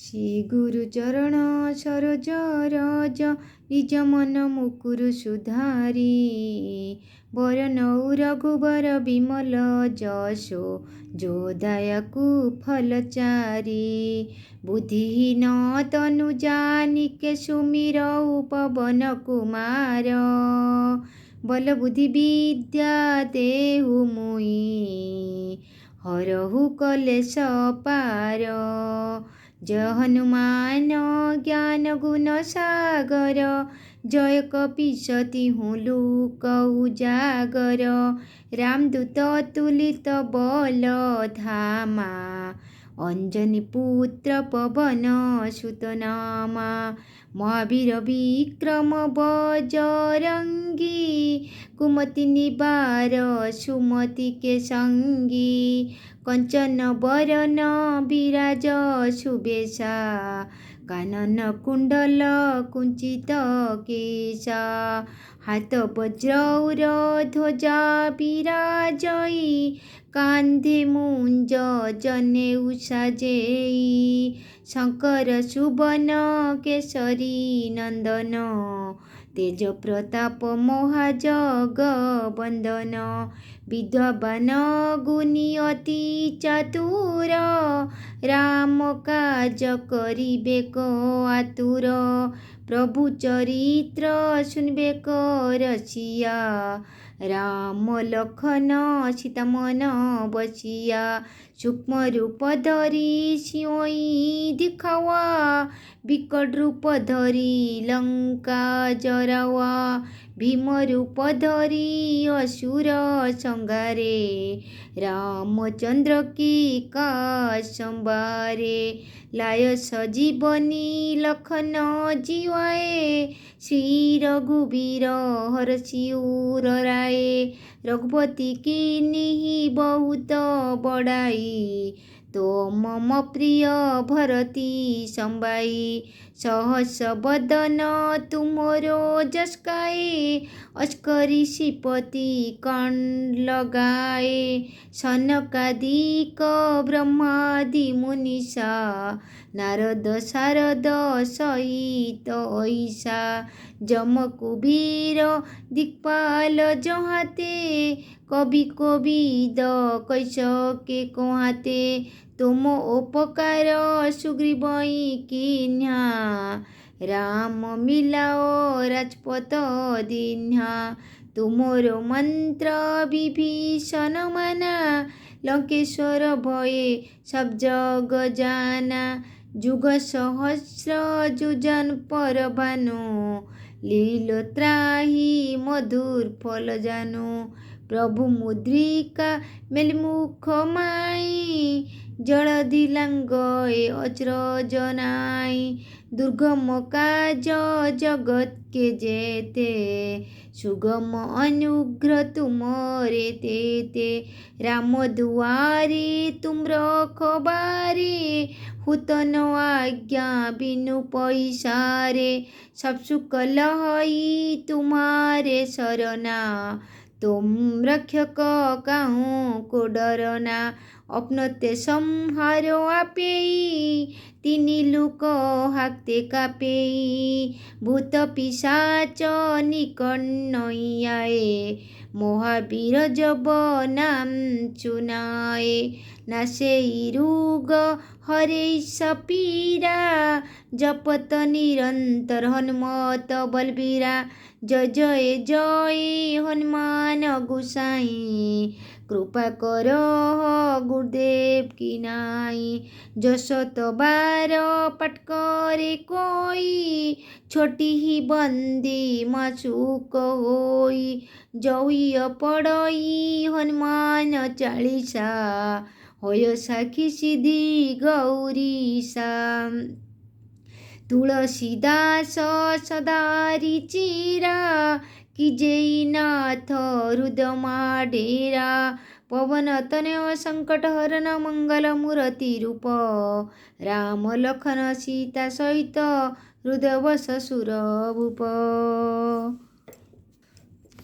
ଶ୍ରୀ ଗୁରୁ ଚରଣ ସରୋଜ ରଜ ନିଜ ମନ ମୁକୁରୁ ସୁଧାରି ବରନ ରଘୁବର ବିମଲ ଯଶୋ ଯୋଦାୟକୁ ଫଲଚାରି ବୁଦ୍ଧିହୀନ ତନୁ ଜାନିକେ ସୁମିର ପବନ କୁମାର ବଲ ବୁଦ୍ଧି ବିଦ୍ୟା ଦେହୁ ମୁଇ ହରହୁ କଲେଶ ପାର जय हनुमान ज्ञान गुण सागर जय कपीसति हूँ लूक उजागर रामदूत तुलित बल धामा अंजनी पुत्र पवन सुत नामा महावीर विक्रम बजरंगी कुमति निवार सुमति के संगी कंचन बरन विराज सुबेशा कानन कुंडल कुंचित केशा हाथ वज्र ध्वजा विराजई कांधे मुंज जनेऊ साजेई शंकर सुवन केसरी नंदन तेज प्रताप महाजगवंदन विद्वान गुणी अति चतुर राम काज करिबे को आतुर प्रभु चरित्र सुनबे को रसिया राम लखन सीता मन बसिया सूक्ष्म रूप धरी सिंहई दिखावा विकट रूप धरी लंका जरावा भीम रूप धरी असुर संगारे रामचंद्र की काशंबारे लाय सजीवनी लखन जीवाए श्री रघुवीर हरषि उर राय रघुपति की निहि बहुत बड़ाई तो मम प्रिय भरती संबाई सहस बदन तुमरो जस गाए अस्करी श्रीपति कर्ण लगाए सनकादिक ब्रह्मादि मुनिषा नारद शारद सहित ऐसा जम कुबीर दिक्पाल जहाते कवि कोविद कैस के कोहाते तुम उपकार सुग्रीवई कीन्हा राम मिलाओ राजपथ दीन्हा तुमरो मंत्र विभीषण माना लंकेश्वर भये सब जग जाना जुग सहस्र जुजन पर भानु लीलो त्राही मधुर फल जानू प्रभु मुद्रिका मेलमुख माई जलधि लांगए अचरज नाई दुर्गम काज जगत के जेते सुगम अनुग्रह तुमरे तेते राम दुआरे तुम रखबारे हुतन आज्ञा बिनु पैसारे सब सुख लहई तुम्हारे शरणा तुम रक्षक काहूँ को डरना अपनते संहारो आपेई तिनी लुक हाकते कापेई भूत पिशाच निकट नई आए महावीर जब नाम चुनाए नासे रोग हरे सपीरा जपत निरंतर हनुमत बलबीरा जय जय जय हनुमान गोसाई कृपा करो गुरुदेव की नाई जसत बार पट करे कोई छोटी ही बंदी मासूक होई जौय पड़ई हनुमान चालीसा होय साखी सिद्धि गौरीसा तुलसीदास सदारी चीरा कीजेई नाथ हृदमा डेरा पवन तनय संकट हरन मंगल मूर्ति रूप राम लखन सीता सहित हृदय बस सुर भूप।